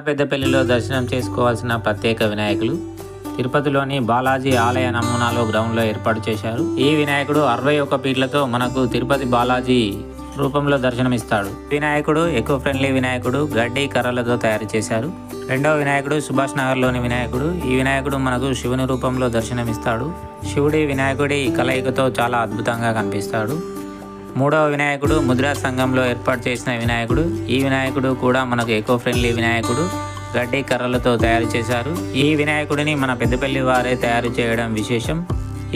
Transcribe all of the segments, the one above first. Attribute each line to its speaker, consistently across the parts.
Speaker 1: పెద్దపల్లిలో దర్శనం చేసుకోవాల్సిన ప్రత్యేక వినాయకులు తిరుపతిలోని బాలాజీ ఆలయ నమూనాలో గ్రౌండ్లో ఏర్పాటు చేశారు. ఈ వినాయకుడు 61 పీట్లతో మనకు తిరుపతి బాలాజీ రూపంలో దర్శనమిస్తాడు. వినాయకుడు ఎకో ఫ్రెండ్లీ వినాయకుడు, గడ్డి కర్రలతో తయారు చేశారు. రెండవ వినాయకుడు సుభాష్ నగర్లోని వినాయకుడు. ఈ వినాయకుడు మనకు శివుని రూపంలో దర్శనమిస్తాడు. శివుడి వినాయకుడి కలయికతో చాలా అద్భుతంగా కనిపిస్తాడు. మూడవ వినాయకుడు ముద్రా సంఘంలో ఏర్పాటు చేసిన వినాయకుడు. ఈ వినాయకుడు కూడా మనకు ఎకో ఫ్రెండ్లీ వినాయకుడు, గడ్డి కర్రలతో తయారు చేశారు. ఈ వినాయకుడిని మన పెద్దపల్లి వారే తయారు చేయడం విశేషం.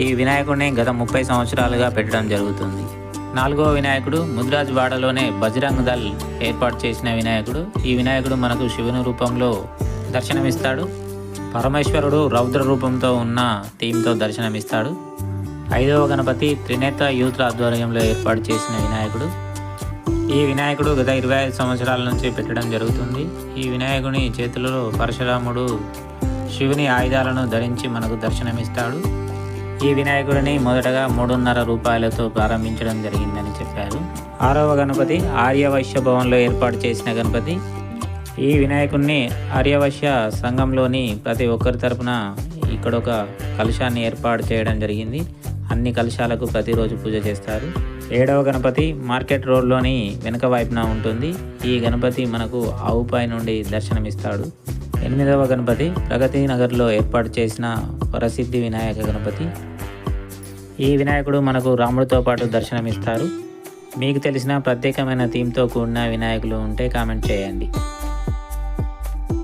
Speaker 1: ఈ వినాయకుడిని గత 30 సంవత్సరాలుగా పెట్టడం జరుగుతుంది. నాలుగవ వినాయకుడు ముద్రాజ్ వాడలోనే బజరంగ్ దళ్ ఏర్పాటు చేసిన వినాయకుడు. ఈ వినాయకుడు మనకు శివుని రూపంలో దర్శనమిస్తాడు. పరమేశ్వరుడు రౌద్ర రూపంతో ఉన్న థీమ్తో దర్శనమిస్తాడు. ఐదవ గణపతి త్రినేత్ర యూత్ ఆధ్వర్యంలో ఏర్పాటు చేసిన వినాయకుడు. ఈ వినాయకుడు గత 25 సంవత్సరాల నుంచి పెట్టడం జరుగుతుంది. ఈ వినాయకుని చేతులలో పరశురాముడు శివుని ఆయుధాలను ధరించి మనకు దర్శనమిస్తాడు. ఈ వినాయకుడిని మొదటగా 3.5 రూపాయలతో ప్రారంభించడం జరిగిందని చెప్పారు. ఆరవ గణపతి ఆర్యవైశ్య భవన్లో ఏర్పాటు చేసిన గణపతి. ఈ వినాయకుడిని ఆర్యవైశ్య సంఘంలోని ప్రతి ఒక్కరి తరపున ఇక్కడ ఒక కలశాన్ని ఏర్పాటు చేయడం జరిగింది. అన్ని కలశాలకు ప్రతిరోజు పూజ చేస్తారు. ఏడవ గణపతి మార్కెట్ రోడ్లోని వెనుక వైపున ఉంటుంది. ఈ గణపతి మనకు ఆవుపై నుండి దర్శనమిస్తాడు. ఎనిమిదవ గణపతి ప్రగతి నగర్లో ఏర్పాటు చేసిన వరసిద్ధి వినాయక గణపతి. ఈ వినాయకుడు మనకు రాముడితో పాటు దర్శనమిస్తారు. మీకు తెలిసిన ప్రత్యేకమైన థీమ్తో కూడిన వినాయకులు ఉంటే కామెంట్ చేయండి.